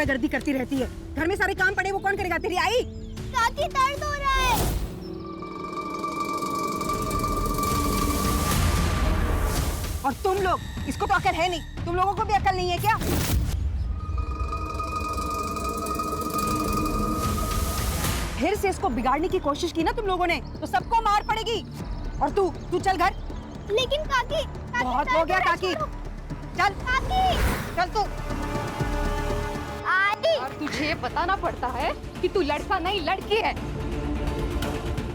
आवारागर्दी करती रहती है। घर में सारे काम पड़े वो कौन करेगा? तेरी आई। काकी दर्द हो रहा है। और तुम लोग, इसको तो अकल है नहीं, तुम लोगों को भी अकल नहीं है क्या? फिर से इसको बिगाड़ने की कोशिश की ना तुम लोगों ने तो सबको मार पड़ेगी। और तू चल घर। लेकिन काकी बहुत हो गया काकी। चल काकी चल तू। आई और तुझे बताना पड़ता है कि तू लड़का नहीं लड़की है।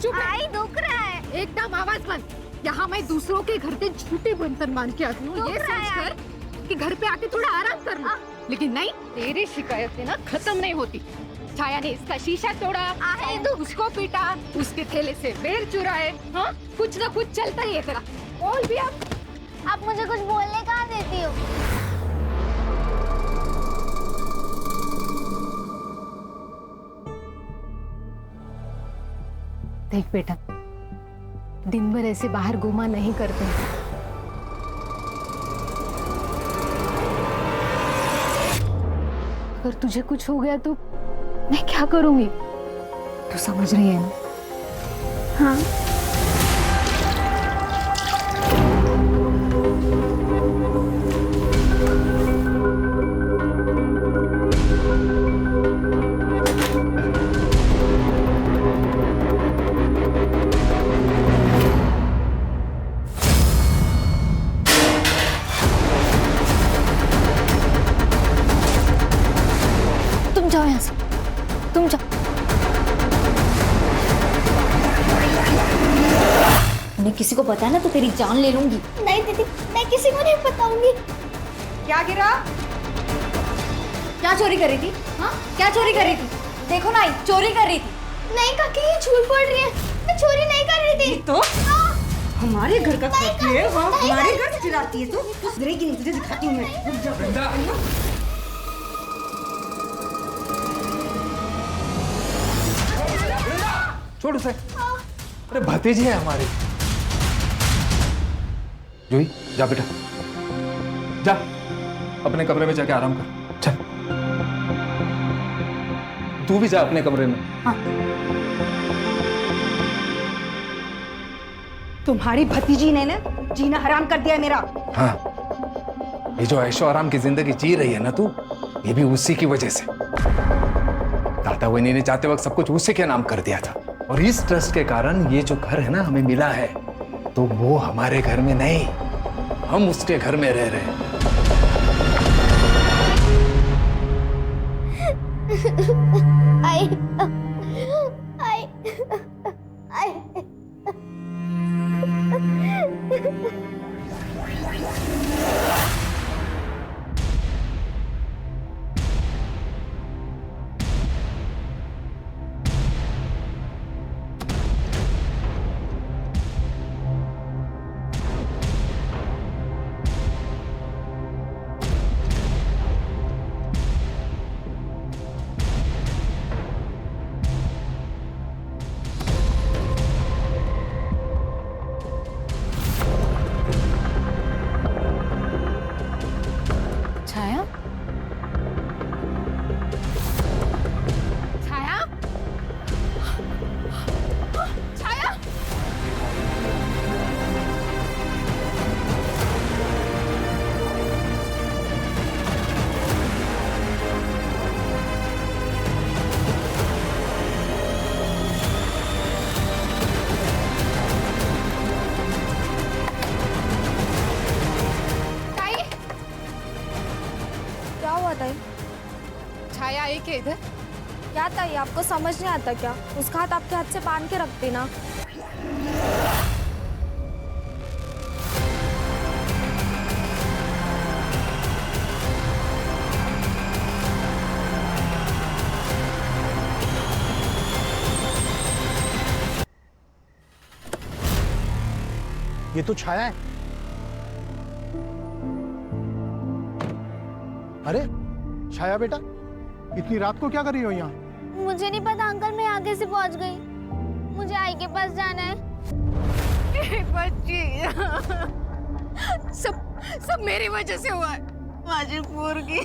चुप रह। आई दुख रहा है। एकदम आवाज बंद। यहाँ मैं दूसरों के घर पे झूठे बर्तन मान के आती हूँ ये सोचकर कि घर पे आके थोड़ा आराम कर लूं। लेकिन नहीं, तेरी शिकायतें ना खत्म नहीं होती। छाया ने इसका शीशा तोड़ा, उसको पीटा, उसके थैले से बेर चुराए। हाँ, कुछ ना कुछ चलता ही है तेरा। बोल भी अब। आप मुझे कुछ बोलने कहाँ देती हो? देख बेटा, दिन भर ऐसे बाहर घुमा नहीं करते। अगर तुझे कुछ हो गया तो मैं क्या करूंगी? तू समझ रही है ना? हाँ। तुम जाओ यहाँ से, तुम जाओ। मैं किसी को पता है ना तो तेरी जान ले लूंगी। नहीं दीदी, मैं किसी को नहीं बताऊंगी। क्या गिरा? क्या चोरी कर रही थी? हाँ, क्या चोरी कर रही थी? देखो ना, चोरी कर रही थी। नहीं काकी, ये झूठ बोल रही है। मैं चोरी नहीं कर रही थी। तो हाँ। हमारे घर का नहीं खाती है, हाँ, नहीं हमारे नहीं। घर से चिल्लाती है। तो गिरेगी नहीं, तुझे दिखाती हूँ मैं। रुक जा। छोड़ उसे। अरे भतीजी है हमारी। जूही, जा बेटा, जा अपने कमरे में जाके आराम कर। चल, तू भी जा अपने कमरे में। हाँ। तुम्हारी भतीजी ने ना जीना हराम कर दिया है मेरा। हाँ, ये जो ऐशो आराम की जिंदगी जी रही है ना तू, ये भी उसी की वजह से। दादा वही ने चाहते वक्त सब कुछ उसी के नाम कर दिया था, और इस ट्रस्ट के कारण ये जो घर है ना हमें मिला है, तो वो हमारे घर में नहीं, हम उसके घर में रह रहे हैं। आई आई आई छाया, छाया, छाया। ताई, क्या हुआ ताई? छाया आई क्या इधर? क्या ताई, आपको समझ नहीं आता क्या? उसका हाथ आपके हाथ से बांध के रखती ना। ये तो छाया है। अरे छाया बेटा, इतनी रात को क्या कर रही हो यहाँ? मुझे नहीं पता अंकल, मैं आगे से पहुंच गई। मुझे आई के पास जाना है। बच्ची, सब मेरी वजह से हुआ है। माझी पोरगी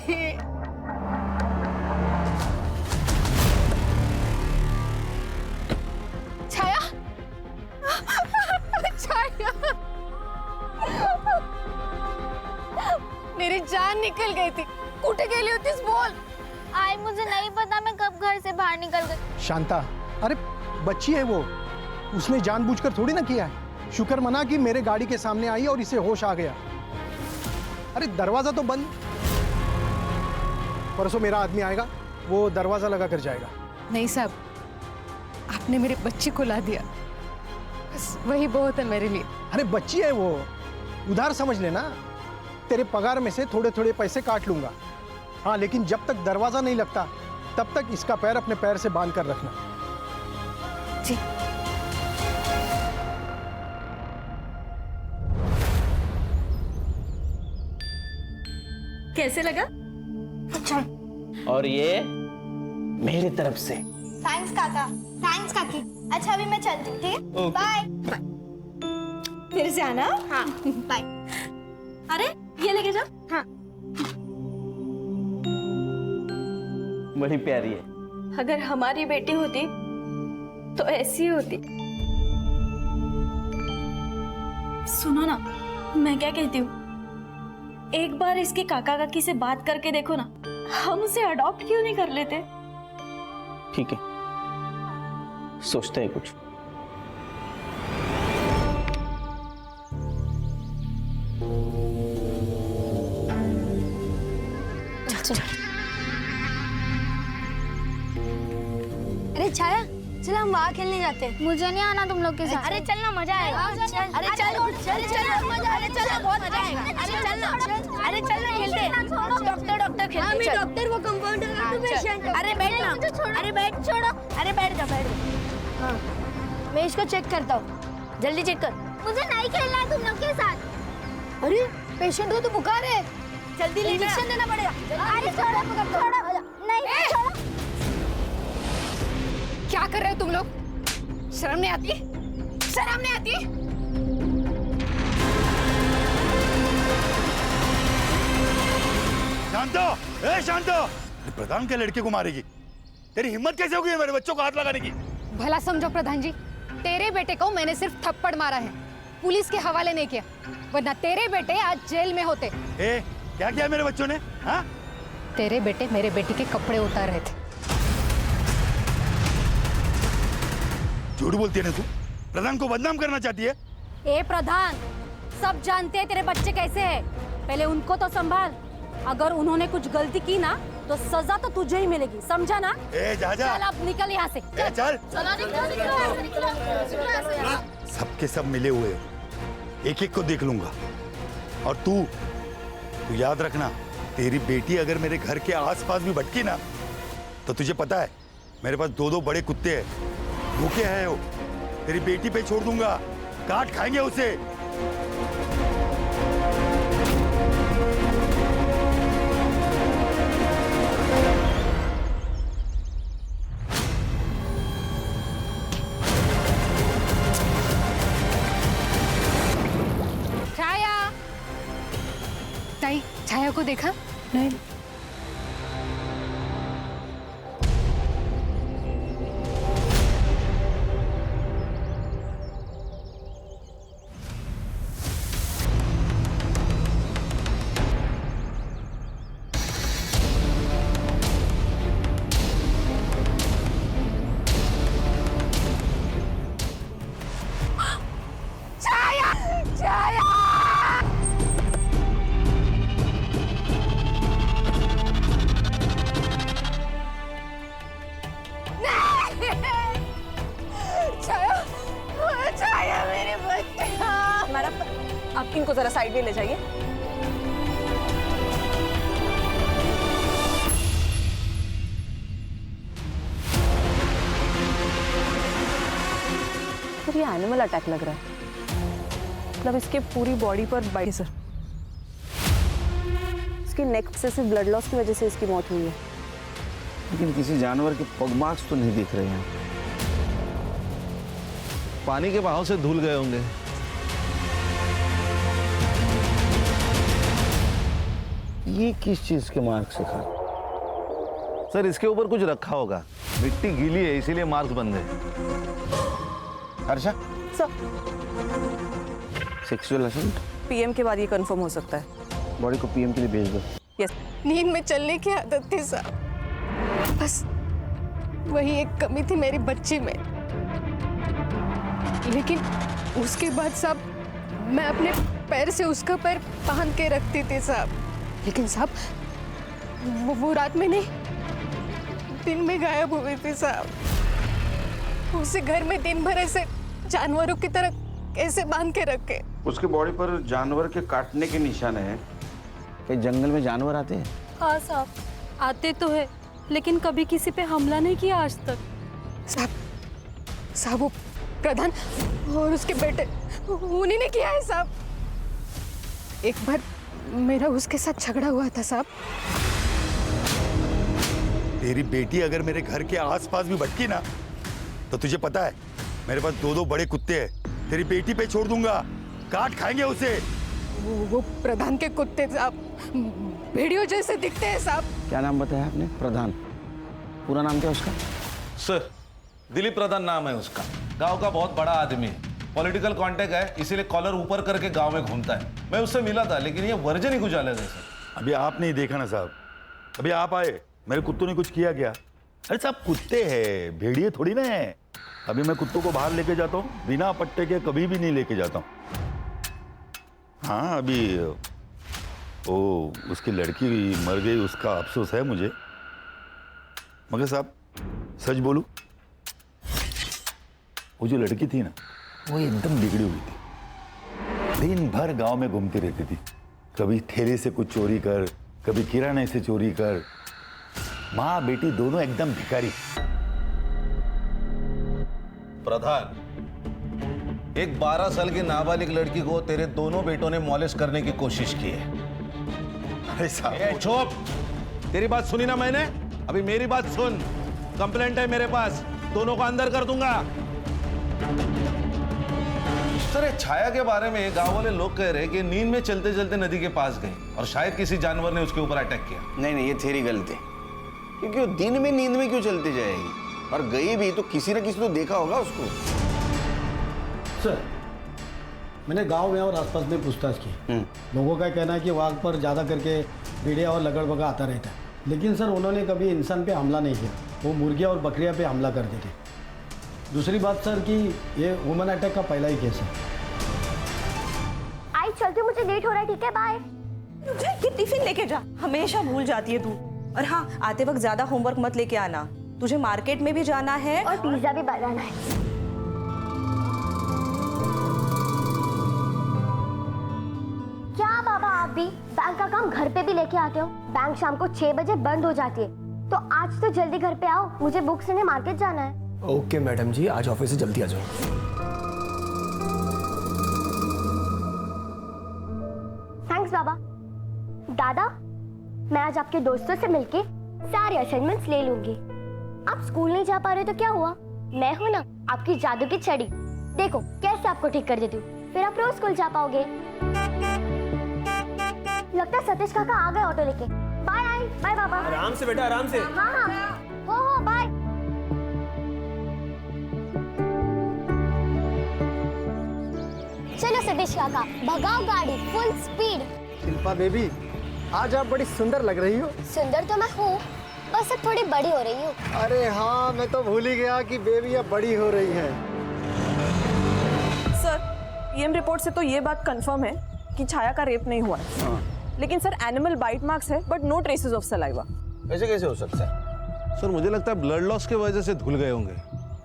निकल गई थी? कुठे गेली होतीस बोल? आई मुझे नहीं पता मैं कब घर से बाहर निकल गई। शांता, अरे बच्ची है वो, उसने जानबूझकर थोड़ी ना किया है। शुक्र मना कि मेरे गाड़ी के सामने आई और इसे होश आ गया। अरे दरवाजा तो बंद। परसों मेरा आदमी आएगा, वो दरवाजा लगा कर जाएगा। नहीं साहब, आपने मेरे बच्चे को ला दिया, बस वही बहुत है मेरे लिए। अरे बच्ची है वो, उधार समझ लेना। तेरे पगार में से थोड़े थोड़े पैसे काट लूंगा। हाँ, लेकिन जब तक दरवाजा नहीं लगता तब तक इसका पैर अपने पैर से बांध कर रखना। जी। कैसे लगा? और ये मेरी तरफ से। थैंक्स काका, थैंक्स काकी। अच्छा अभी मैं चलती हूँ, ठीक है? बाय। फिर से आना। हाँ बाय। अरे ये लेके जाओ। हाँ। बड़ी प्यारी है। अगर हमारी बेटी होती तो ऐसी होती। सुनो ना, मैं क्या कहती हूँ, एक बार इसके काका काकी से बात करके देखो ना, हम उसे अडॉप्ट क्यों नहीं कर लेते? ठीक है, सोचते हैं कुछ। अरे छाया, चल हम वहाँ खेलने जाते हैं। मुझे नहीं आना तुम लोग के साथ। अरे चलना, मजा आएगा। अरे चल, अरे चल, बहुत मजा आएगा। अरे चलना खेलते हैं। डॉक्टर खेलते हैं। मैं डॉक्टर, वो कंपाउंडर, तू पेशेंट। अरे बैठ ना, अरे बैठ, छोड़ो। अरे बैठ जा, बैठ जा। हाँ, मैं इसको चेक करता हूँ, जल्दी चेक कर। मुझे नहीं खेलना है तुम लोग के साथ। अरे पेशेंट हो तो बुखार है, जल्दी इंजेक्शन देना पड़ेगा। अरे छोड़ो, नहीं छोड़ो। क्या कर रहे हो तुम लोग? शर्म नहीं आती? शर्म नहीं आती? शांतो, ए शांतो, प्रधान के लड़के को मारेगी? तेरी हिम्मत कैसे होगी मेरे बच्चों को हाथ लगाने की? भला समझो प्रधान जी, तेरे बेटे को मैंने सिर्फ थप्पड़ मारा है, पुलिस के हवाले नहीं किया, वरना तेरे बेटे आज जेल में होते। ए, क्या किया मेरे बच्चों ने? हाँ? तेरे बेटे मेरे बेटी के कपड़े उतार रहे थे। झूठ बोलती है ना तू? प्रधान को बदनाम करना चाहती है? ए प्रधान, सब जानते हैं तेरे बच्चे कैसे हैं। पहले उनको तो संभाल। अगर उन्होंने कुछ गलती की ना तो सजा तो तुझे ही मिलेगी, समझा ना? ए जा जा। चल अब निकल यहाँ से। ए चल। सबके सब मिले हुए, एक एक को देख लूंगा। और तू याद रखना, तेरी बेटी अगर मेरे घर के आसपास भी भटकी ना, तो तुझे पता है मेरे पास 2-2 बड़े कुत्ते हैं, भूखे हैं वो। तेरी बेटी पे छोड़ दूंगा, काट खाएंगे उसे। छाया, ताई, छाया को देखा? नहीं। मैडम, आप इनको जरा साइड में ले जाइए। सर, ये एनिमल अटैक लग रहा है। मतलब इसके पूरी बॉडी पर बाइट है सर। इसकी नेक से सिर्फ ब्लड लॉस की वजह से इसकी मौत हुई है। लेकिन किसी जानवर के पग मार्क्स तो नहीं दिख रहे हैं। पानी के बहाव से धुल गए होंगे। ये किस चीज के मार्क्स है सर? इसके ऊपर कुछ रखा होगा, मिट्टी गीली है इसीलिए मार्क्स बन गए। Harsha sir, sexual assault PM के बाद ये कंफर्म हो सकता है। बॉडी को पीएम के लिए भेज दो। यस। नींद में चलने की आदत थी साहब, बस वही एक कमी थी मेरी बच्ची में। लेकिन उसके बाद साहब मैं अपने पैर से उसका पैर बांध के रखती थी साहब। लेकिन साहब वो रात में नहीं, दिन में गायब हुई थी साहब। उसे घर में दिन भर ऐसे जानवरों की तरह कैसे बांध के रखे? उसके बॉडी पर जानवर के काटने के निशान है। क्या जंगल में जानवर आते हैं? हाँ साहब, आते तो है, लेकिन कभी किसी पे हमला नहीं किया आज तक। साहब वो प्रधान और उसके बेटे उन्हीं ने किया है साहब। एक बार मेरा उसके साथ झगड़ा हुआ था साहब। तेरी बेटी अगर मेरे घर के आसपास भी भटकी ना, तो तुझे पता है मेरे पास 2 बड़े कुत्ते हैं। तेरी बेटी पे छोड़ दूंगा, काट खाएंगे उसे। वो प्रधान के कुत्ते साहब भेड़ियों जैसे दिखते हैं साहब। क्या नाम बताया आपने? प्रधान। पूरा नाम क्या उसका? सर, दिलीप प्रधान नाम है उसका। गांव का बहुत बड़ा आदमी है, पॉलिटिकल कांटेक्ट है, इसीलिए कॉलर ऊपर करके गांव में घूमता है। मैं उससे मिला था, लेकिन ये वर्जन ही कुछ अलग है सर। अभी आप नहीं देखा ना साहब, अभी आप आए, मेरे कुत्तों ने कुछ किया क्या? अरे साहब कुत्ते हैं, भेड़िए थोड़ी ना है। अभी मैं कुत्तों को बाहर लेके जाता हूँ, बिना पट्टे के कभी भी नहीं लेके जाता हूँ। हाँ, अभी वो उसकी लड़की मर गई, उसका अफसोस है मुझे। मगर साहब सच बोलूं, वो जो लड़की थी ना, वो एकदम बिगड़ी हुई थी। दिन भर गांव में घूमती रहती थी, कभी ठेले से कुछ चोरी कर, कभी किराने से चोरी कर। माँ बेटी दोनों एकदम भिखारी। प्रधान, एक 12 साल की नाबालिग लड़की को तेरे दोनों बेटों ने मॉलेस्ट करने की कोशिश की है। अरे साहब चुप! तेरी बात सुनी ना मैंने, अभी मेरी बात सुन। कंप्लेंट है मेरे पास, दोनों को अंदर कर दूंगा। सर, छाया के बारे में गांव वाले लोग कह रहे हैं कि नींद में चलते चलते नदी के पास गई और शायद किसी जानवर ने उसके ऊपर अटैक किया। नहीं, ये थेरी गलत है, क्योंकि वो दिन में नींद में क्यों चलती जाएगी? और गई भी तो किसी न किसी तो देखा होगा उसको। सर, मैंने गांव में और आसपास में पूछताछ की। लोगों का कहना है कि वाघ पर ज़्यादा करके भेड़िया और लगड़बगा आता रहता है, लेकिन सर उन्होंने कभी इंसान पे हमला नहीं किया, वो मुर्गियाँ और बकरियाँ पे हमला करते थे। दूसरी बात सर कि ये वुमन अटैक का पहला ही केस है। आई चलती हूँ, मुझे लेट हो रहा है। ठीक है, बाय। ये टिफिन लेके जा, हमेशा भूल जाती है तू। और हाँ, आते वक्त ज्यादा होमवर्क मत लेके आना, तुझे मार्केट में भी जाना है और पिज्जा भी बनाना है। क्या बाबा, आप भी बैंक का काम घर पे भी लेके आते हो? बैंक शाम को 6 बजे बंद हो जाती है, तो आज तो जल्दी घर पे आओ, मुझे बुक्स लेने मार्केट जाना है। ओके मैडम जी, आज ऑफिस से जल्दी आ जाओ। थैंक्स बाबा। दादा, मैं आज आपके दोस्तों से मिलके सारे असाइनमेंट्स ले लूंगी। आप स्कूल नहीं जा पा रहे तो क्या हुआ, मैं हूं ना आपकी जादू की छड़ी। देखो कैसे आपको ठीक कर देती हूँ, फिर आप रोज स्कूल जा पाओगे। लगता है सतीश काका आ गए ऑटो लेके। बाय बाय बाबा। आराम से बेटा, आराम से। हाँ, हो बाय। चलो सतीश काका, भगाओ गाड़ी फुल स्पीड। शिल्पा बेबी, आज आप बड़ी सुंदर लग रही हो। सुंदर तो मैं हूँ, बस अब थोड़ी बड़ी हो रही हूँ। अरे हाँ, मैं तो भूल ही गया कि बेबी अब बड़ी हो रही है। सर, ईएम रिपोर्ट से तो ये बात कंफर्म है कि छाया का रेप नहीं हुआ है। लेकिन सर एनिमल बाइट मार्क्स है, but no traces of saliva. ऐसे कैसे हो सकता है? सर, मुझे लगता है ब्लड लॉस की वजह से धुल गए होंगे।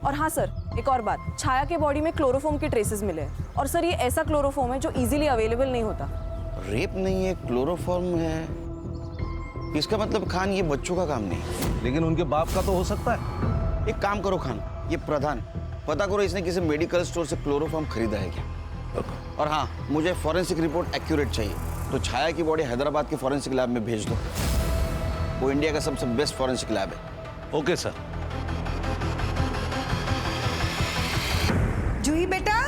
और हाँ सर, एक और बात, छाया के बॉडी में क्लोरोफॉर्म के ट्रेसेस मिले हैं। और सर ये ऐसा क्लोरोफॉर्म है जो इजीली अवेलेबल नहीं होता। रेप नहीं है, क्लोरोफॉर्म है, इसका मतलब खान ये बच्चों का काम नहीं। लेकिन उनके बाप का तो हो सकता है। एक काम करो खान, ये प्रधान, पता करो इसने किसी मेडिकल स्टोर से क्लोरोफॉर्म खरीदा है क्या। और हाँ, मुझे फॉरेंसिक रिपोर्ट एक्यूरेट चाहिए, तो छाया की बॉडी हैदराबाद के फॉरेंसिक लैब में भेज दो। वो इंडिया का सबसे बेस्ट फॉरेंसिक लैब है। Okay sir. जूही बेटा,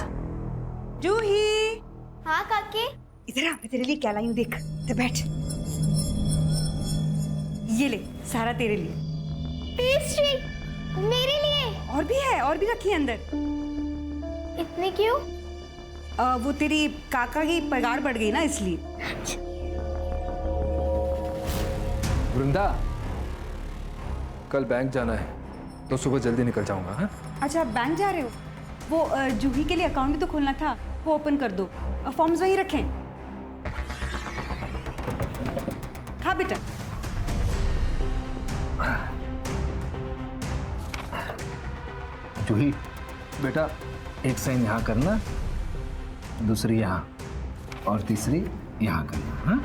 जूही। हाँ काकी। इधर आ, मैं तेरे लिए क्या लाई हूँ, देख। तो बैठ, ये ले, सारा तेरे लिए। पेस्ट्री मेरे लिए? और भी है, और भी रखी है अंदर। इतनी क्यों? वो तेरी काका की पगार बढ़ गई ना, इसलिए। वृंदा, कल बैंक जाना है तो सुबह जल्दी निकल जाऊंगा। हाँ? अच्छा, आप बैंक जा रहे हो? वो जूही के लिए अकाउंट भी तो खोलना था, वो ओपन कर दो। फॉर्म्स वहीं रखें। हाँ बेटा। जूही बेटा, एक साइन यहाँ करना, दूसरी यहाँ और तीसरी यहाँ करना। हाँ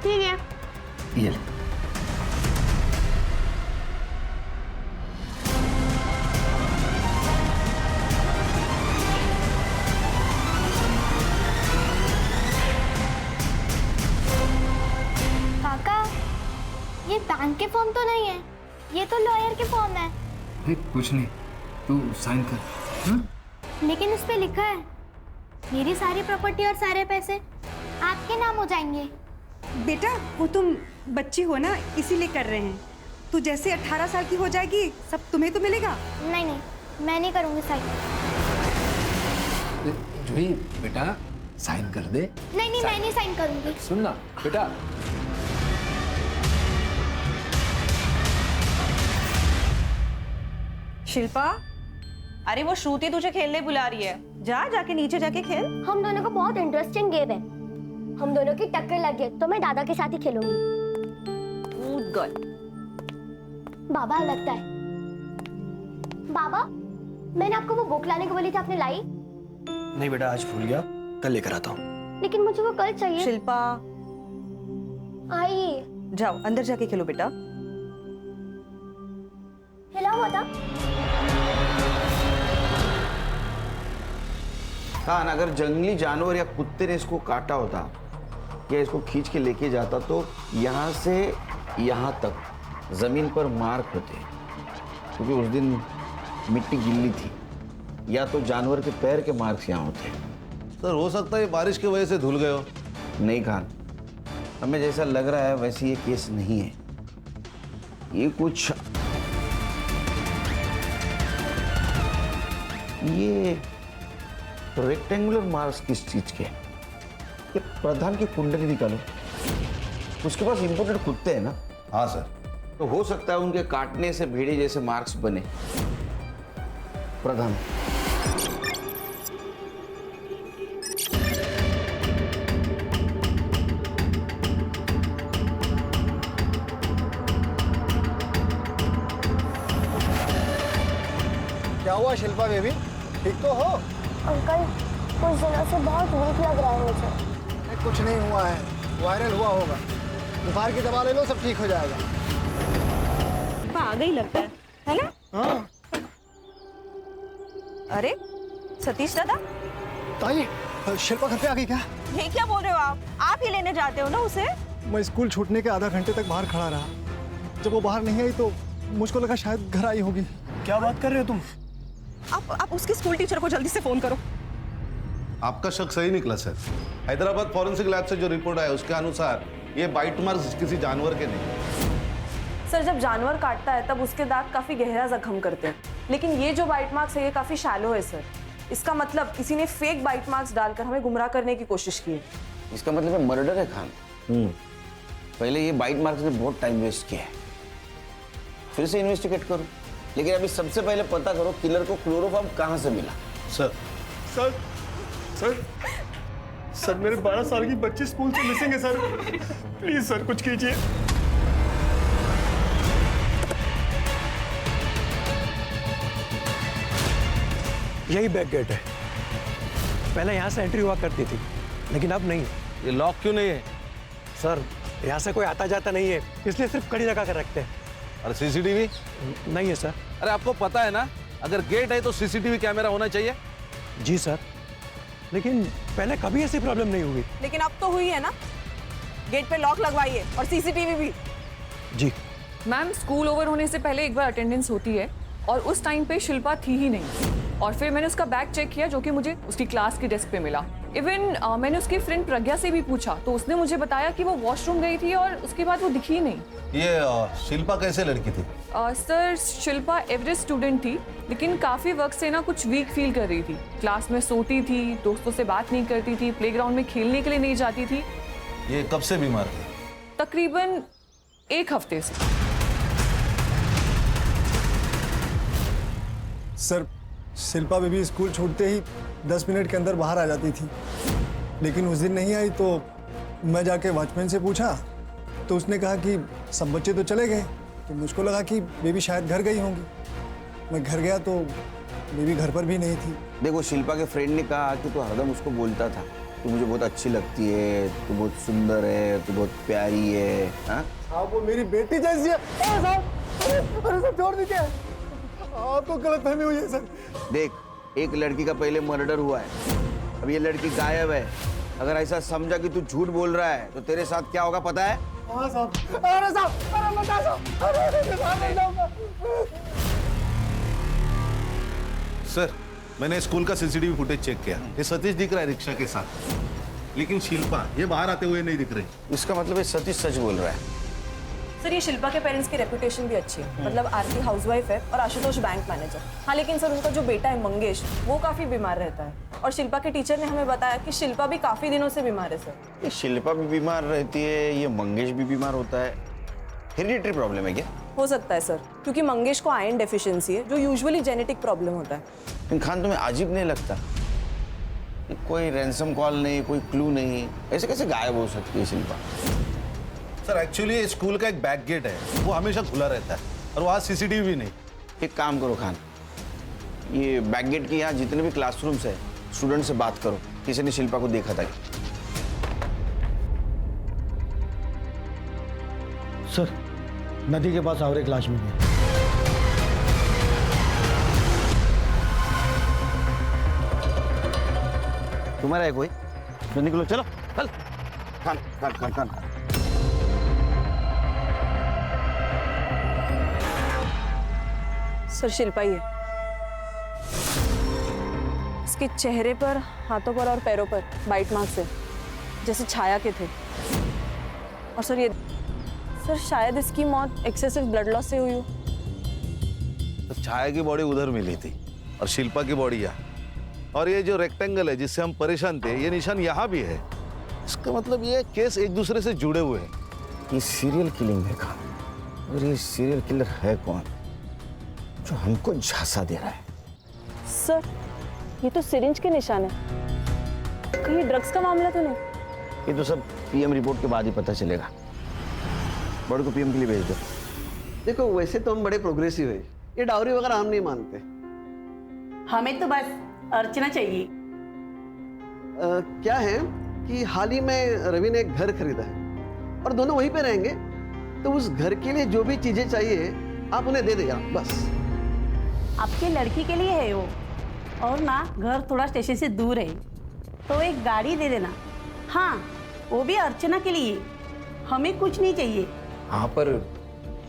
ठीक है। ये ले। काका, ये बैंक के फॉर्म तो नहीं है, ये तो लॉयर के फॉर्म है। कुछ नहीं, तू साइन कर। हाँ? लेकिन इस पे लिखा है मेरी सारी प्रॉपर्टी और सारे पैसे आपके नाम हो जाएंगे। बेटा, वो तुम बच्ची हो ना, इसीलिए कर रहे हैं। तू जैसे 18 साल की हो जाएगी सब तुम्हें तो मिलेगा। नहीं नहीं, मैं नहीं करूँगी साइन। जूही बेटा, साइन कर दे। नहीं नहीं, मैं नहीं साइन करूँगी। सुन ना बेटा। शिल्पा, अरे वो श्रुति तुझे खेलने बुला रही है, जाके नीचे जाके खेल। हम दोनों को बहुत इंटरेस्टिंग गेम है, हम दोनों की टक्कर लगे तो मैं दादा के साथ ही खेलूंगी। कूद गर्ल। बाबा लगता है। बाबा, मैंने आपको वो बुक लाने को बोली थी, आपने लाई? नहीं बेटा, आज भूल गया, कल लेकर आता हूँ। लेकिन मुझे वो कल चाहिए। शिल्पा, आइए। जाओ अंदर जाके खेलो बेटा। हिलाओ माता। खान, अगर जंगली जानवर या कुत्ते ने इसको काटा होता या इसको खींच के लेके जाता तो यहाँ से यहाँ तक जमीन पर मार्क होते, क्योंकि उस दिन मिट्टी गिल्ली थी, या तो जानवर के पैर के मार्क्स यहाँ होते। सर हो सकता है बारिश की वजह से धुल गए हो। नहीं खान, हमें जैसा लग रहा है वैसे ये केस नहीं है। ये कुछ ये रेक्टेंगुलर मार्क्स किस चीज के? ये प्रधान की कुंडली निकालो, उसके पास इंपोर्टेड कुत्ते हैं ना। हाँ सर। तो हो सकता है उनके काटने से भेड़े जैसे मार्क्स बने। प्रधान, क्या हुआ शिल्पा बेबी, ठीक तो हो? अंकल, कुछ दिनों से बहुत वीक लग रहा है मुझे। कुछ नहीं हुआ है, वायरल हुआ होगा। बुखार की दवा ले लो, सब ठीक हो जाएगा। आ गई लगता है ना? हाँ। अरे सतीश दादा, ताई, शिल्पा घर पे आ गई क्या? ये क्या बोल रहे हो आप ही लेने जाते हो ना उसे? मैं स्कूल छूटने के आधा घंटे तक बाहर खड़ा रहा। जब वो बाहर नहीं आई तो मुझको लगा शायद घर आई होगी। क्या बात कर रहे हो तुम? आप उसकी स्कूल टीचर को जल्दी से फोन करो। आपका शक सही निकला सर। हैदराबाद फॉरेंसिक लैब से जो रिपोर्ट आया उसके अनुसार ये बाइट मार्क्स किसी जानवर के नहीं। सर, जब जानवर काटता है तब उसके दांत काफी गहरा जख्म करते हैं, लेकिन ये जो बाइट मार्क्स है ये काफी शैलो है सर। इसका मतलब किसी ने फेक बाइट मार्क्स डालकर हमें गुमराह करने की कोशिश की है। इसका मतलब मर्डर है खान। पहले ये बाइट मार्क्स ने बहुत टाइम वेस्ट किया है, फिर से इन्वेस्टिगेट करो। लेकिन अभी सबसे पहले पता करो किलर को क्लोरोफॉर्म कहाँ से मिला। सर सर सर सर मेरे 12 साल की बच्ची स्कूल से मिसिंग है सर। प्लीज सर कुछ कीजिए। यही बैक गेट है, पहले यहाँ से एंट्री हुआ करती थी, लेकिन अब नहीं। ये लॉक क्यों नहीं है? सर, यहाँ से कोई आता जाता नहीं है, इसलिए सिर्फ कड़ी लगा कर रखते हैं। और सीसीटीवी नहीं है सर। अरे आपको पता है ना, अगर गेट है तो सीसीटीवी कैमरा होना चाहिए। जी सर, लेकिन पहले कभी ऐसी प्रॉब्लम नहीं हुई। लेकिन अब तो हुई है ना। गेट पे लॉक लगवाइए और सीसीटीवी भी। जी मैम, स्कूल ओवर होने से पहले एक बार अटेंडेंस होती है और उस टाइम पे शिल्पा थी ही नहीं। और फिर मैंने उसका बैग चेक किया जो कि मुझे उसकी क्लास की डेस्क पे मिला। इवन मैंने उसकी फ्रेंड प्रज्ञा से भी पूछा तो उसने मुझे बताया कि वो वॉशरूम गई थी और उसके बाद वो दिखी ही नहीं। ये शिल्पा कैसे लड़की थी? सर, शिल्पा एवरेज स्टूडेंट थी, लेकिन काफ़ी वक्त से ना कुछ वीक फील कर रही थी। क्लास में सोती थी, दोस्तों से बात नहीं करती थी, प्लेग्राउंड में खेलने के लिए नहीं जाती थी। ये कब से बीमार थी? तकरीबन 1 हफ्ते से। सर, शिल्पा बेबी स्कूल छूटते ही 10 मिनट के अंदर बाहर आ जाती थी, लेकिन उस दिन नहीं आई तो मैं जाके वॉचमैन से पूछा तो उसने कहा कि सब बच्चे तो चले गए, तो मुझको लगा कि बेबी शायद घर गई होंगी। मैं घर गया तो बेबी घर पर भी नहीं थी। देखो, शिल्पा के फ्रेंड ने कहा कि तू हरदम उसको बोलता था तू मुझे बहुत अच्छी लगती है, तू बहुत सुंदर है, तू बहुत प्यारी है। हाँ, वो मेरी बेटी जैसी है। अरे साहब, अरे साहब छोड़ दीजिए, आपको गलतफहमी हुई है सर। देख, एक लड़की का पहले मर्डर हुआ है, अब ये लड़की गायब है। अगर ऐसा समझा कि तू झूठ बोल रहा है तो तेरे साथ क्या होगा पता है? हाँ साहब, अरे साहब, अरे बता साहब, अरे साहब नहीं जाऊंगा। सर, मैंने स्कूल का सीसीटीवी फुटेज चेक किया, ये सतीश दिख रहा है रिक्शा के साथ, लेकिन शिल्पा ये बाहर आते हुए नहीं दिख रही। इसका मतलब है सतीश सच बोल रहा है। सर, ये शिल्पा के पेरेंट्स की रेपुटेशन भी अच्छी है, मतलब आरती हाउसवाइफ है और आशुतोष बैंक मैनेजर। हाँ, लेकिन सर उनका जो बेटा है मंगेश, वो काफी बीमार रहता है, और शिल्पा के टीचर ने हमें बताया कि शिल्पा भी काफी दिनों से बीमार है सर। ये शिल्पा भी बीमार रहती है, ये मंगेश भी बीमार होता है, हेरिडिटरी प्रॉब्लम है क्या? हो सकता है सर, क्योंकि मंगेश को आयरन डेफिशिएंसी है, जो यूजुअली जेनेटिक प्रॉब्लम होता है। लेकिन खान, तुम्हें अजीब नहीं लगता? कोई रैंसम कॉल नहीं, कोई क्लू नहीं, ऐसे कैसे गायब हो सकती है शिल्पा? सर, एक्चुअली स्कूल का एक बैक गेट है, वो हमेशा खुला रहता है और वहाँ सीसीटीवी भी नहीं। एक काम करो खान, ये बैक गेट के यहाँ जितने भी क्लासरूम्स है, स्टूडेंट से बात करो, किसी ने शिल्पा को देखा था? सर, नदी के पास आवरे क्लास में गए। तुम्हारा है कोई? तो निकलो, चलो चल। खान खान खान खान सर, शिल्पा ही है। इसके चेहरे पर, हाथों पर और पैरों पर बाइट मार्क्स है, जैसे छाया के थे। और सर, ये सर शायद इसकी मौत एक्सेसिव ब्लड लॉस से हुई हो। तो छाया की बॉडी उधर मिली थी और शिल्पा की बॉडी यहाँ, और ये जो रेक्टेंगल है जिससे हम परेशान थे, ये निशान यहाँ भी है। इसका मतलब ये केस एक दूसरे से जुड़े हुए हैं। ये सीरियल किलिंग है खान, और ये सीरियल किलर है कौन जो हमको झांसा दे रहा है? सर, ये तो सिरिंज के निशान है, कहीं ड्रग्स का मामला तो नहीं? ये तो सब पीएम रिपोर्ट के बाद ही पता चलेगा। बॉडी को पीएम के लिए भेज दो। देखो, वैसे तो हम बड़े प्रोग्रेसिव है, ये डाउरी वगैरह हम नहीं मानते। हमें तो बस अर्चना चाहिए। क्या है कि हाल ही में रवि ने एक घर खरीदा है और दोनों वहीं पे रहेंगे, तो उस घर के लिए जो भी चीजें चाहिए आप उन्हें दे देगा बस। आपके लड़की के लिए है वो, और ना घर थोड़ा स्टेशन से दूर है, तो एक गाड़ी दे देना। हाँ, वो भी अर्चना के लिए, हमें कुछ नहीं चाहिए। हाँ, पर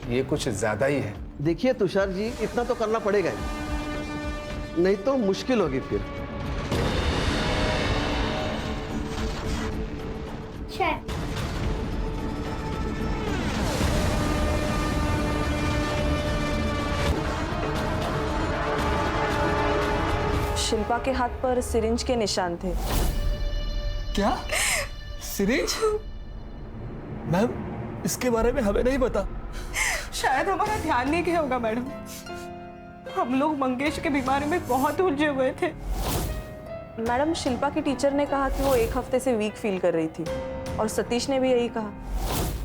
ये कुछ ज्यादा ही है। देखिए तुषार जी, इतना तो करना पड़ेगा ही, नहीं तो मुश्किल होगी फिर। शिल्पा के हाथ पर सिरिंज के निशान थे। क्या? सिरिंज? मैम, इसके बारे में हमें नहीं पता। शायद हमारा ध्यान नहीं गया होगा मैडम, हम लोग मंगेश के बीमारी में बहुत उलझे हुए थे। मैडम, शिल्पा की टीचर ने कहा कि वो 1 हफ्ते से वीक फील कर रही थी, और सतीश ने भी यही कहा,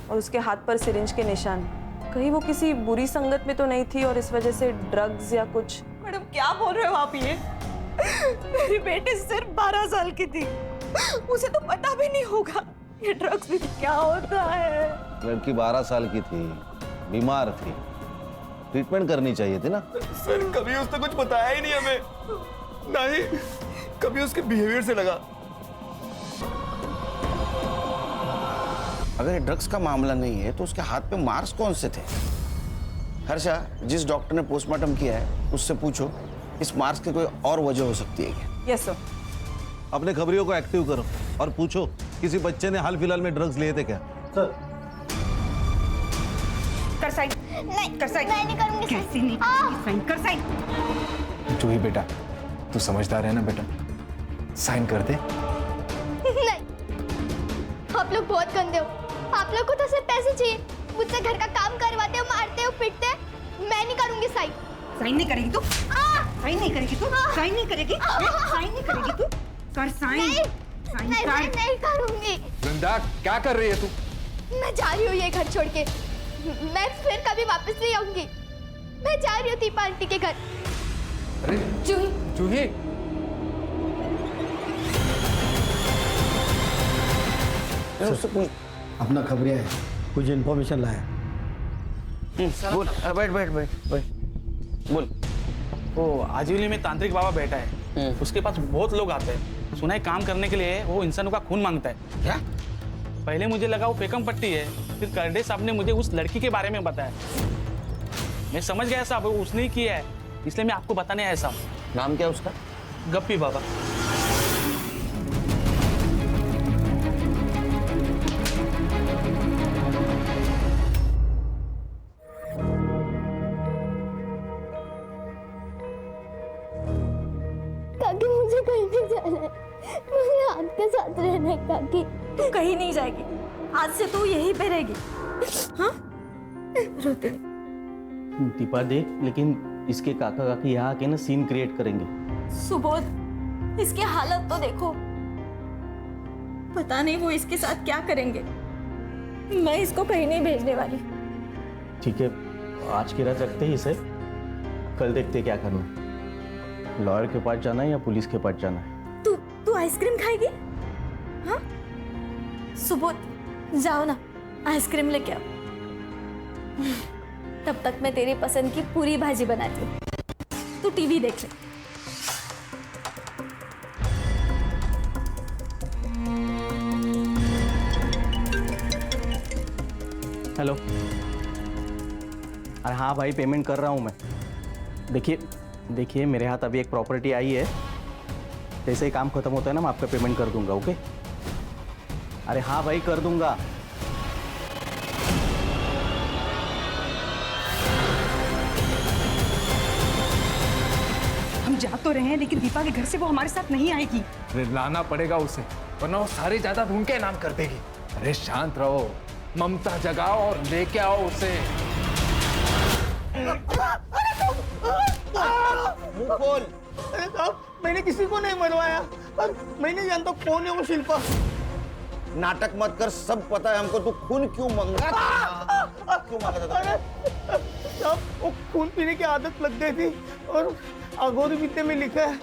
और उसके हाथ पर सिरिंज के निशान। कहीं वो किसी बुरी संगत में तो नहीं थी और इस वजह से ड्रग्स या कुछ? मैडम, क्या बोल रहे हो आप ये? मेरी बेटी सिर्फ 12 साल की थी, उसे तो पता भी नहीं होगा ये ड्रग्स भी क्या होता है। लड़की 12 साल की थी, बीमार थी, ट्रीटमेंट करनी चाहिए थी ना। सर, कभी उसने कुछ बताया ही नहीं हमें, नहीं कभी उसके बिहेवियर से लगा। अगर ये ड्रग्स का मामला नहीं है तो उसके हाथ पे मार्क्स कौन से थे? हर्षा, जिस डॉक्टर ने पोस्टमार्टम किया है उससे पूछो इस मार्क्स की कोई और वजह हो सकती है क्या? Yes sir. अपने खबरियों को एक्टिव करो और पूछो किसी बच्चे ने हाल फिलहाल में ड्रग्स लिए थे क्या? सर, कर साइन। नहीं, कर साइन। मैं नहीं करूंगी। कैसे नहीं करूंगी साइन? कर साइन। जूही बेटा, तू समझदार है ना बेटा, साइन कर दे। नहीं, आप लोग बहुत गंदे हो। आप लोग को तो सिर्फ पैसे चाहिए, मुझसे घर का काम करवाते हो, मारते हो, पीटते। मैं नहीं करूंगी साइन। साइन नहीं करेगी तू? साइन नहीं करेगी तू? साइन नहीं करेगी? साइन नहीं करेगी तू? कर साइन। साइन नहीं, कर। मैं नहीं करूंगी। वृंदा क्या कर रही है तू? मैं जा रही हूँ ये घर छोड़ के। मैं फिर कभी वापस नहीं आऊंगी। मैं जा रही हूँ दीपा आंटी के घर। अरे जूही, जूही, उससे पूछ। अपना खबरिया है, कुछ इन्फॉर्मेशन लाया। बोल, बैठ बैठ बैठ बैठ, बोल। वो आजीवली में तांत्रिक बाबा बैठा है, उसके पास बहुत लोग आते हैं। सुना है काम करने के लिए वो इंसानों का खून मांगता है। क्या? पहले मुझे लगा वो पेकम पट्टी है, फिर करडे साहब ने मुझे उस लड़की के बारे में बताया। मैं समझ गया साहब, वो उसने ही किया है, इसलिए मैं आपको बताने आया साहब। नाम क्या उसका? गप्पी बाबा। काकी मुझे कहीं नहीं जाना है, मुझे आपके साथ रहना है काकी। तू कहीं नहीं जाएगी, आज से तू यहीं पे रहेगी। हाँ रोते। दीपा देख, लेकिन इसके काका काकी यहाँ आके ना सीन क्रिएट करेंगे। सुबोध, इसकी हालत तो देखो, पता नहीं वो इसके साथ क्या करेंगे। मैं इसको कहीं नहीं भेजने वाली। ठीक है, आज की रात रखते ही इसे, कल देखते क्या करना है। लॉयर के पास जाना है या पुलिस के पास जाना है? तू आइसक्रीम खाएगी? हाँ सुबोध, जाओ ना आइसक्रीम लेके आओ। तब तक मैं तेरी पसंद की पूरी भाजी बनाती हूँ, तू टीवी देख ले। हेलो। अरे हाँ भाई, पेमेंट कर रहा हूँ मैं। देखिए मेरे हाथ अभी एक प्रॉपर्टी आई है, जैसे ही काम खत्म होता है ना मैं आपका पेमेंट कर दूंगा। ओके? अरे हाँ भाई, कर दूंगा। हम जा तो रहे हैं, लेकिन दीपा के घर से वो हमारे साथ नहीं आएगी। अरे लाना पड़ेगा उसे, वरना वो सारी जायदाद उनके नाम कर देगी। अरे शांत रहो, ममता जगाओ और लेके आओ उसे। मुंह खोल। अरे साहब, मैंने किसी को नहीं मरवाया और मैं नहीं जानता कौन है वो शिल्पा। नाटक मत कर, सब पता है हमको। तू खून क्यों मांगा था? क्यों मांगा था? अरे साहब, वो खून पीने की आदत लग गई थी और अघोरी विद्या में लिखा है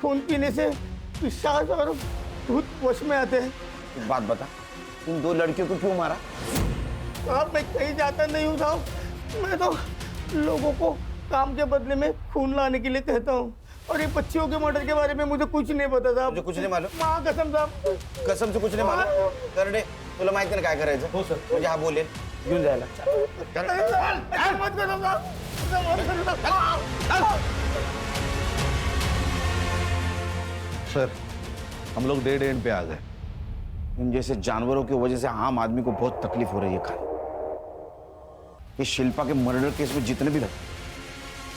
खून पीने से पिशाच और भूत वश में आते हैं। बात बता, तुम दो लड़कियों को क्यों मारा? साहब, मैं कहीं जाता नहीं हूँ साहब, मैं तो लोगों को काम के बदले में खून लाने के लिए कहता हूँ। और ये बच्चियों के मर्डर के बारे में मुझे कुछ नहीं पता साहब। मुझे कुछ नहीं मालूम? माँ कसम साहब, कसम से कुछ नाही मालूम? करडे, तुला माहिती ना काय करायचं? हो सर. म्हणजे हा बोलेल घेऊन जायला. मत करो साहब. सर, हम लोग डेड एंड पे आ गए। इन जैसे जानवरों की वजह से आम आदमी को बहुत तकलीफ हो रही है खान। ये शिल्पा के मर्डर केस में जितने भी लोग,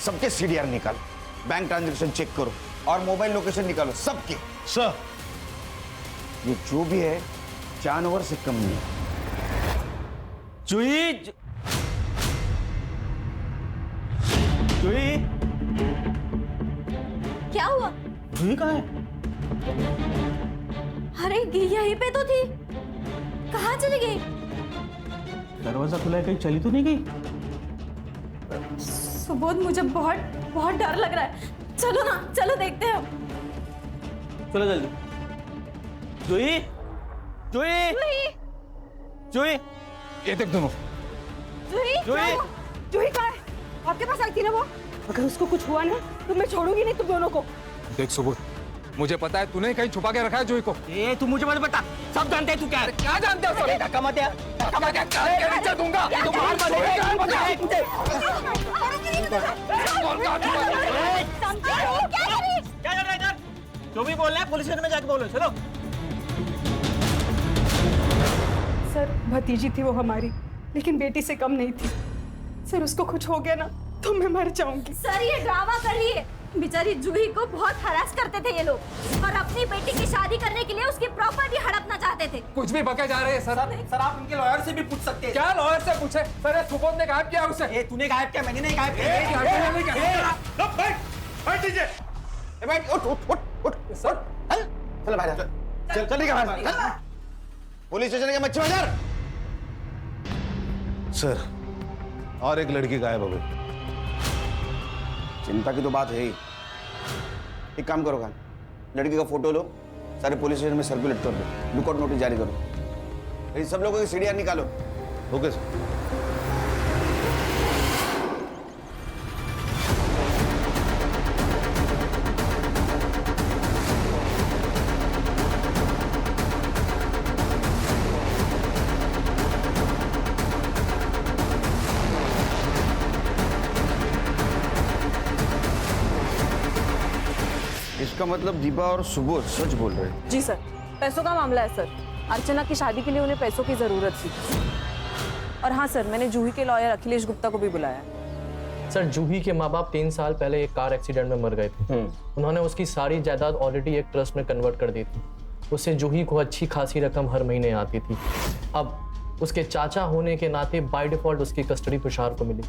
सबके सीडीआर निकालो, बैंक ट्रांजैक्शन चेक करो और मोबाइल लोकेशन निकालो, सबके। सर, ये जो भी है जानवर से कम नहीं। जूही, जूही, क्या हुआ? जूही कहाँ है? अरे यहीं पे तो थी, कहाँ चली गई? दरवाजा खुला है, कहीं चली तो नहीं गई? सुबोध, मुझे बहुत बहुत डर लग रहा है। चलो ना, चलो देखते हैं। चलो जल्दी। जूही, जूही, जूही, ये देख दोनों। जूही, जूही, जूही कहाँ है? आपके पास आई थी ना वो? अगर उसको कुछ हुआ ना तो मैं छोड़ूंगी नहीं तुम दोनों को। देख सुबोध, मुझे पता है तूने कहीं छुपा के रखा है जूही को। ए, तू मुझे मत बता, सब जानते हैं तू क्या है। क्या जानते हो सब? धक्का मत यार, धक्का मत यार, क्या नीचे दूंगा। तू मार मत दे। क्या कर रहा है इधर? जो भी बोलना है पुलिस स्टेशन में जाके बोलो। चलो। सर, भतीजी थी वो हमारी, लेकिन बेटी से कम नहीं थी। सर, उसको कुछ हो गया ना तो मैं मर जाऊंगी। सर, ये ड्रामा कर रही है। बेचारी जूही को बहुत हरास करते थे ये लोग और अपनी बेटी की शादी करने के लिए उसकी प्रॉपर्टी हड़पना चाहते थे। कुछ भी बके जा रहे हैं सर। सर आप इनके लॉयर से भी पूछ सकते हैं। क्या लॉयर से पूछे सर? ये सुबोध ने गायब किया उसे। तूने गायब किया, मैंने नहीं गायब किया। बैठ नीचे। बैठ, उठ सर चल बाहर चल निकल बाहर। पुलिस स्टेशन के मच्छी बाजार। सर और एक लड़की गायब हो गई। चिंता की तो बात है ही। एक काम करो खान, लड़की का फोटो लो, सारे पुलिस स्टेशन में सर्कुलेट कर दो, लुकआउट नोटिस जारी करो, इन सब लोगों की सीढ़ियां निकालो। Okay sir. इसका मतलब दीपा और सुबोध सच बोल रहे हैं। जी सर, पैसों का मामला है सर। अर्चना की शादी के लिए उन्हें पैसों की जरूरत थी। और हाँ सर, मैंने जूही के लॉयर अखिलेश गुप्ता को भी बुलाया। सर जूही के माँ बाप 3 साल पहले एक कार एक्सीडेंट में मर गए थे। उन्होंने उसकी सारी जायदाद ऑलरेडी एक ट्रस्ट में कन्वर्ट कर दी थी। उससे जूही को अच्छी खासी रकम हर महीने आती थी। अब उसके चाचा होने के नाते बाय डिफॉल्ट उसकी कस्टडी तुषार को मिली।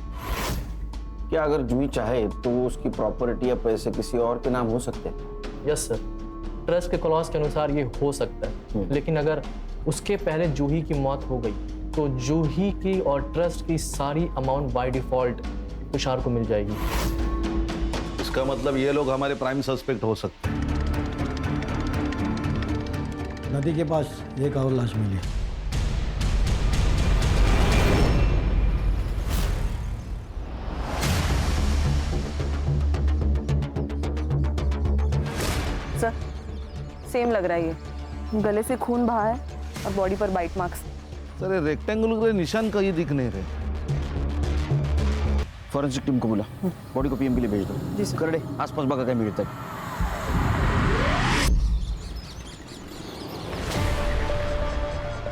क्या अगर जूही चाहे तो उसकी प्रॉपर्टी या पैसे किसी और के नाम हो सकते हैं? यस सर, ट्रस्ट के क्लॉज के अनुसार ये हो सकता है। लेकिन अगर उसके पहले जूही की मौत हो गई तो जूही की और ट्रस्ट की सारी अमाउंट बाय डिफॉल्ट तुषार को मिल जाएगी। इसका मतलब ये लोग हमारे प्राइम सस्पेक्ट हो सकते हैं। नदी के पास एक और लाश मिली। सर सेम लग रहा है, ये गले से खून बहा है और बॉडी पर बाइट मार्क्स। सर ये रेक्टेंगुलर निशान कहीं दिख नहीं रहे। फॉरेंसिक टीम को बुला, बॉडी को पीएम के लिए भेज दो। जी सर। करड़े आसपास बगा कहीं मिलता है।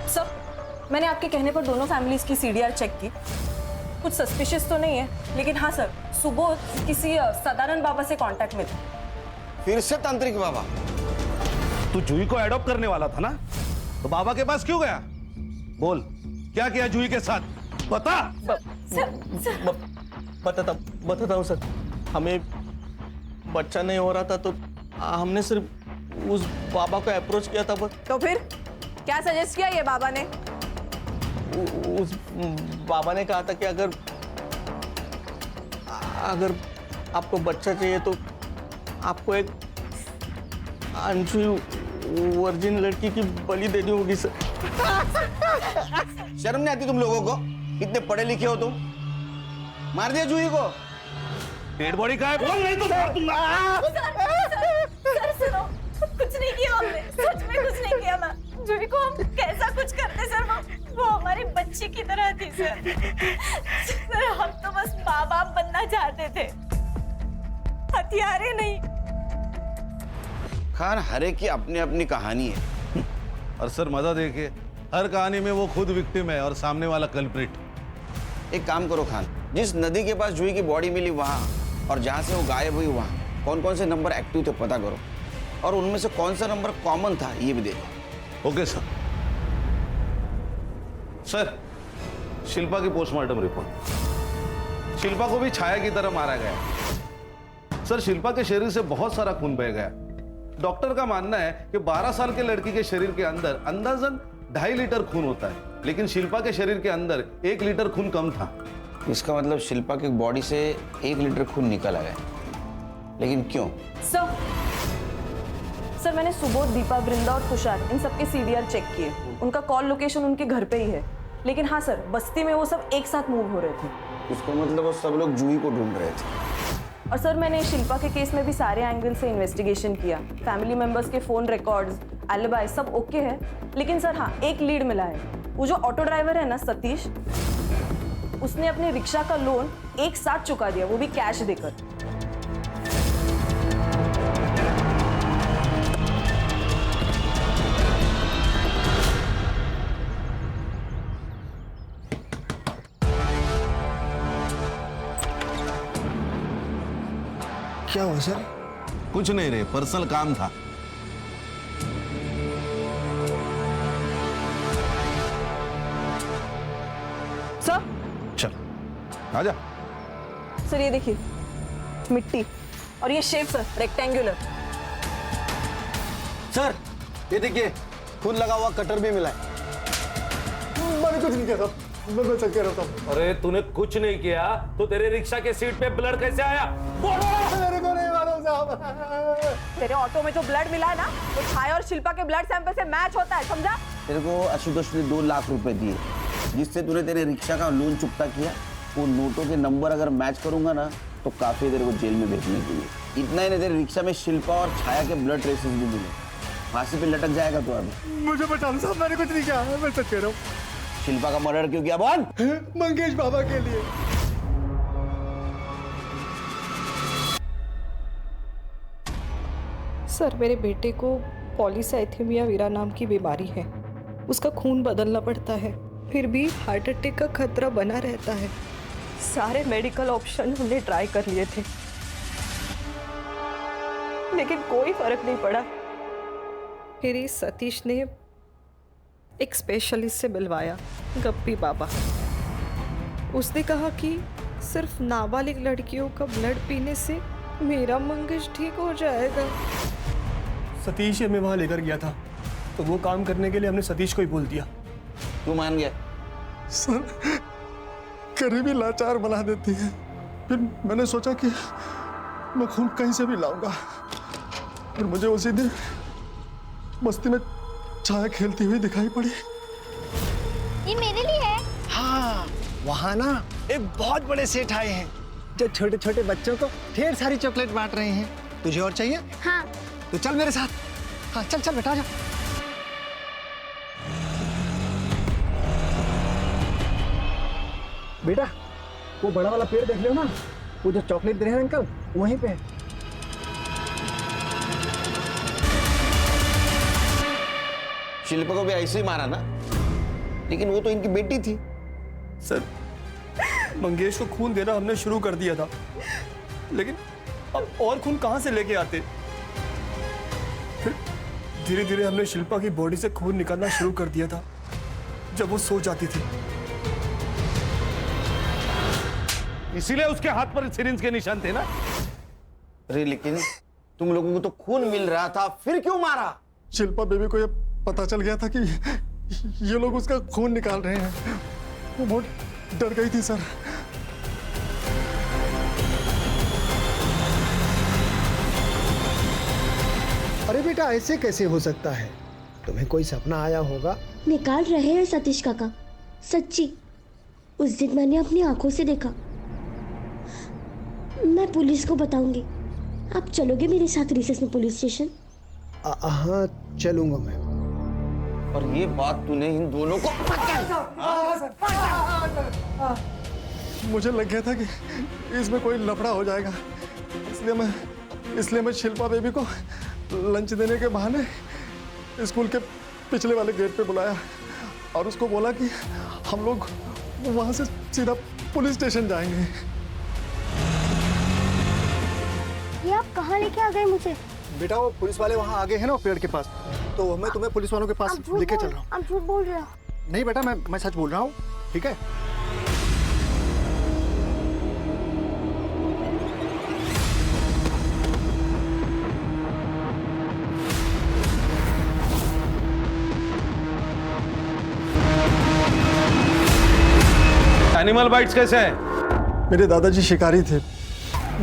सर मैंने आपके कहने पर दोनों फैमिलीज की सीडीआर चेक की। कुछ सस्पिशियस तो नहीं है, लेकिन हाँ सर, सुबोध किसी साधारण बाबा से कांटेक्ट में थे। फिर से तांत्रिक बाबा? तू जूही को एडॉप्ट करने वाला था ना, तो बाबा के पास क्यों गया? बोल क्या किया जूही के साथ, बता। बताता हूँ सर। हमें बच्चा नहीं हो रहा था तो हमने सिर्फ उस बाबा को अप्रोच किया था। तो फिर क्या सजेस्ट किया ये बाबा ने? उस बाबा ने कहा था कि अगर आपको बच्चा चाहिए तो आपको एक अनछुई वर्जिन लड़की की बलि देनी होगी सर। शर्म नहीं आती तुम लोगों को? इतने पढ़े लिखे हो तुम? मार दिया जूही को? डेड बॉडी का है, बोल नहीं तो मार दूंगा। सर सुनो, कुछ नहीं किया हमने, सच में कुछ नहीं किया। मैं जूही को हम कैसा कुछ करते सर, वो हमारी बच्ची की तरह थी सर। सर हम तो बस माँ बाप बनना चाहते थे, हथियारे नहीं। खान, हर एक की अपनी अपनी कहानी है। और सर मजा देखिए, हर कहानी में वो खुद विक्टिम है और सामने वाला कल्प्रिट। एक काम करो खान, जिस नदी के पास जूही की बॉडी मिली वहां और जहां से वो गायब हुई वहां कौन कौन से नंबर एक्टिव थे पता करो, और उनमें से कौन सा नंबर कॉमन था ये भी देखो। Okay sir. सर शिल्पा की पोस्टमार्टम रिपोर्ट। शिल्पा को भी छाया की तरह मारा गया। सर शिल्पा के शरीर से बहुत सारा खून बह गया। डॉक्टर का मानना है कि 12 साल के लड़की के शरीर के अंदर अंदाजन 2.5 लीटर खून होता है, लेकिन शिल्पा के शरीर के अंदर 1 लीटर खून कम था। इसका मतलब शिल्पा की बॉडी से 1 लीटर खून निकल आया, लेकिन क्यों? सर मैंने सुबोध, दीपा, वृंदा और तुषार इन सबके सीडीआर चेक किए। उनका कॉल लोकेशन उनके घर पे ही है। लेकिन हाँ सर, बस्ती में वो सब एक साथ मूव हो रहे थे। इसका मतलब वो सब लोग जूही को ढूंढ रहे थे। और सर मैंने शिल्पा के केस में भी सारे एंगल से इन्वेस्टिगेशन किया। फैमिली मेंबर्स के फोन रिकॉर्ड्स, एलिबाई सब ओके है। लेकिन सर हाँ, एक लीड मिला है। वो जो ऑटो ड्राइवर है ना सतीश, उसने अपने रिक्शा का लोन एक साथ चुका दिया, वो भी कैश देकर। क्या हुआ सर? कुछ नहीं रे, पर्सनल काम था। सर चल आजा। सर ये देखिए मिट्टी और ये शेप सर रेक्टेंगुलर। सर ये देखिए खून लगा हुआ कटर भी मिला है। मैंने कुछ नहीं किया था, मैं सच कह रहा था। अरे तूने कुछ नहीं किया तो तेरे रिक्शा के सीट पे ब्लड कैसे आया? मेरे को नहीं मालूम साहब। तेरे ऑटो में जो ब्लड मिला है ना वो छाया और शिल्पा के ब्लड सैंपल से मैच होता है, समझा? तेरे को आशुतोष ने 2 लाख रुपए दिए जिससे तूने तेरे रिक्शा का लोन चुकता किया। वो नोटों के नंबर अगर मैच करूंगा ना तो काफी तेरे को जेल में भेजने के लिए। इतना ही नहीं, तेरे रिक्शा में शिल्पा और छाया के ब्लड ट्रेसेस भी मिले। फांसी पे लटक जाएगा तू अभी। मुझे बता दो साहब, मैंने कुछ नहीं किया, मैं सच कह रहा हूँ। शिल्पा का मर्डर क्यों किया बोल? मंगेश बाबा के लिए। सर मेरे बेटे को पॉलीसाइथेमिया वीरा नाम की बीमारी है। उसका खून बदलना पड़ता है, फिर भी हार्ट अटैक का खतरा बना रहता है। सारे मेडिकल ऑप्शन हमने ट्राई कर लिए थे लेकिन कोई फर्क नहीं पड़ा। फिर इस सतीश ने एक स्पेशलिस्ट से मिलवाया, गप्पी बाबा। उसने कहा कि सिर्फ नाबालिग लड़कियों का ब्लड पीने से मेरा मंगेश ठीक हो जाएगा। सतीश हमें वहाँ लेकर गया था तो वो काम करने के लिए हमने सतीश को ही बोल दिया। तू मान गया? सर गरीबी लाचार बना देती है। फिर मैंने सोचा कि मैं खून कहीं से भी लाऊंगा। फिर मुझे उसी दिन मस्ती में छाया खेलती हुई दिखाई पड़ी। ये मेरे लिए है। हाँ, वहाँ ना एक बहुत बड़े सेठ आए हैं जो छोटे छोटे बच्चों को ढेर सारी चॉकलेट बांट रहे हैं। तुझे और चाहिए? हाँ। तो चल मेरे साथ। हाँ चल चल बेटा, जा। बेटा वो बड़ा वाला पेड़ देख लो ना, वो जो चॉकलेट दे रहे हैं अंकल वहीं पे है। शिल्पा को भी ऐसे ही मारा ना, लेकिन वो तो इनकी बेटी थी। सर मंगेश को खून देना हमने शुरू कर दिया था, लेकिन अब और खून कहाँ से लेके आते? फिर धीरे धीरे हमने शिल्पा की बॉडी से खून निकालना शुरू कर दिया था जब वो सो जाती थी। इसीलिए उसके हाथ पर सिरिंज के निशान थे ना। अरे लेकिन तुम लोगों को तो खून मिल रहा था, फिर क्यों मारा? शिल्पा बेबी को ये पता चल गया था कि ये लोग उसका खून निकाल रहे हैं। वो बहुत डर गई थी सर। अरे बेटा ऐसे कैसे हो सकता है? तुम्हें कोई सपना आया होगा। निकाल रहे हैं सतीश काका, सच्ची। उस दिन मैंने अपनी आंखों से देखा। मैं पुलिस को बताऊंगी। आप चलोगे मेरे साथ रिसेस में पुलिस स्टेशन? हाँ चलूंगा मैं। और ये बात तूने इन दोनों को मुझे लग गया था कि इसमें कोई लफड़ा हो जाएगा, इसलिए मैं शिल्पा बेबी को लंच देने के बहाने स्कूल के पिछले वाले गेट पे बुलाया और उसको बोला कि हम लोग वहां से सीधा पुलिस स्टेशन जाएंगे। ये आप कहाँ लेके आ गए मुझे? बेटा वो पुलिस वाले वहाँ आगे हैं ना, पेड़ के पास, तो मैं तुम्हें पुलिस वालों के पास लेके चल रहा हूँ। आप झूठ बोल रहे हो। नहीं बेटा मैं सच बोल रहा हूँ, ठीक है? एनिमल बाइट्स कैसे हैं? मेरे दादाजी शिकारी थे।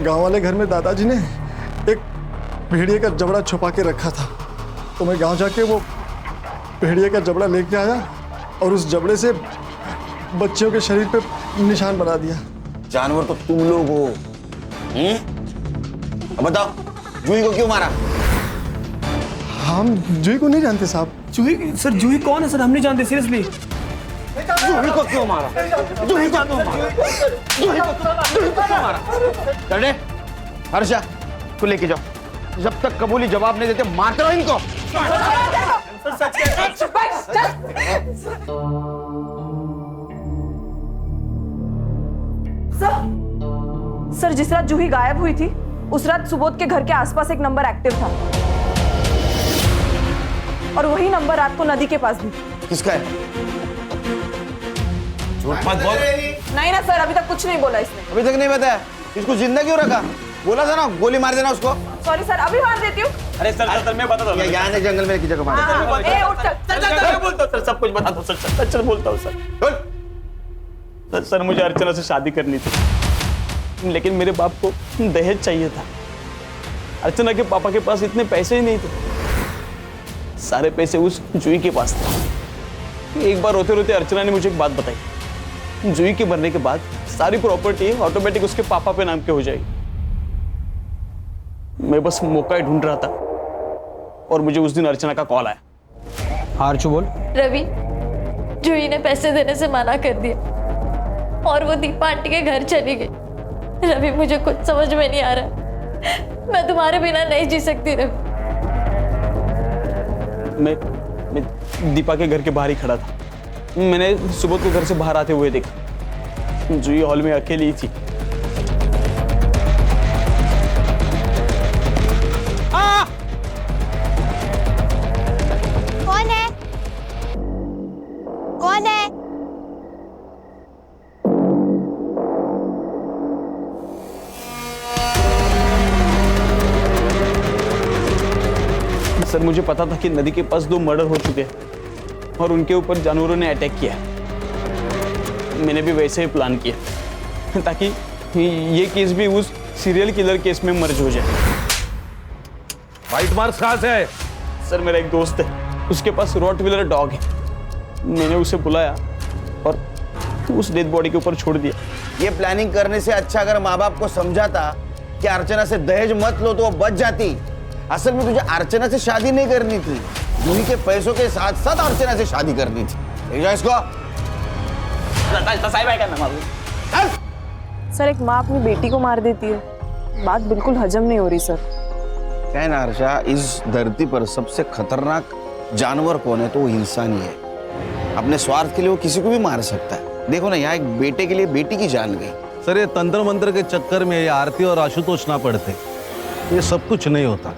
गांव वाले घर में दादाजी ने एक भेड़िए का जबड़ा छुपा के रखा था, तो मैं गांव जाके वो भेड़िए का जबड़ा लेके आया और उस जबड़े से बच्चियों के शरीर पे निशान बना दिया। जानवर तो तुम लोग हो। अब बताओ जूही को क्यों मारा? हम जूही को नहीं जानते साहब। जूही? सर जूही कौन है सर? हम नहीं जानते सीरियसली। जूही को क्यों मारा? जूही को क्यों मारा? जूही को क्यों मारा? चले हर्षा को लेके जाओ, जब तक कबूली जवाब नहीं देते मारते रहो इनको। सर जिस रात जूही गायब हुई थी उस रात सुबोध के घर के आसपास एक नंबर एक्टिव था और वही नंबर रात को नदी के पास भी। किसका है? झूठ मत बोल। नहीं ना सर, अभी तक कुछ नहीं बोला इसने। अभी तक नहीं बताया? इसको जिंदा क्यों रखा? बोला था ना गोली मार देना उसको। सॉरी सर, अभी मार देती हूँ। अरे सर मैं बता दो। यहाँ से जंगल में की जगह मार। ए, उठ चल। बोलता हूँ सर, सब कुछ बता दो सर। सच बोलता हूँ सर। सर मुझे अर्चना से शादी करनी थी, लेकिन मेरे बाप को दहेज चाहिए था। अर्चना के पापा के पास इतने पैसे ही नहीं थे, सारे पैसे उस जूही के पास थे। एक बार रोते रोते अर्चना ने मुझे एक बात बताई, जूही के मरने के बाद सारी प्रॉपर्टी ऑटोमेटिक उसके पापा पे नाम पे हो जाएगी। मैं बस मौका ही ढूंढ रहा था और मुझे उस दिन अर्चना का कॉल आया। आरचू बोल। रवि, जूही ने पैसे देने से मना कर दिया और वो दीपा आंटी के घर चली गई। रवि, मुझे कुछ समझ में नहीं आ रहा, मैं तुम्हारे बिना नहीं जी सकती रवि। मैं दीपा के घर के बाहर ही खड़ा था। मैंने सुबोध को घर से बाहर आते हुए देखा। जूही हॉल में अकेली ही थी। कौन है? कौन है? सर मुझे पता था कि नदी के पास 2 मर्डर हो चुके हैं और उनके ऊपर जानवरों ने अटैक किया। मैंने भी वैसे ही प्लान किया ताकि ये केस भी उस सीरियल किलर केस में मर्ज हो जाए। वाइट मार्क्स कहाँ से है? सर मेरा एक दोस्त है, उसके पास रॉटविलर डॉग है। मैंने उसे बुलाया और उस डेड बॉडी के ऊपर छोड़ दिया। ये प्लानिंग करने से अच्छा अगर माँ बाप को समझाता कि अर्चना से दहेज मत लो तो वो बच जाती। असल में तुझे अर्चना से शादी नहीं करनी थी, जूही के पैसों के साथ साथ अर्चना से शादी करनी थी। इसको सर, एक माँ अपनी बेटी को मार देती है, बात बिल्कुल हजम नहीं हो रही सर। क्या है ना अर्षा, इस धरती पर सबसे खतरनाक जानवर कौन है? तो वो इंसान ही है। अपने स्वार्थ के लिए वो किसी को भी मार सकता है। देखो ना, यहाँ एक बेटे के लिए बेटी की जान गई। सर ये तंत्र मंत्र के चक्कर में ये आरती और आशुतोष ना पड़ते, ये सब कुछ नहीं होता।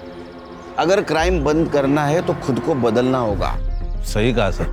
अगर क्राइम बंद करना है तो खुद को बदलना होगा। सही कहा सर।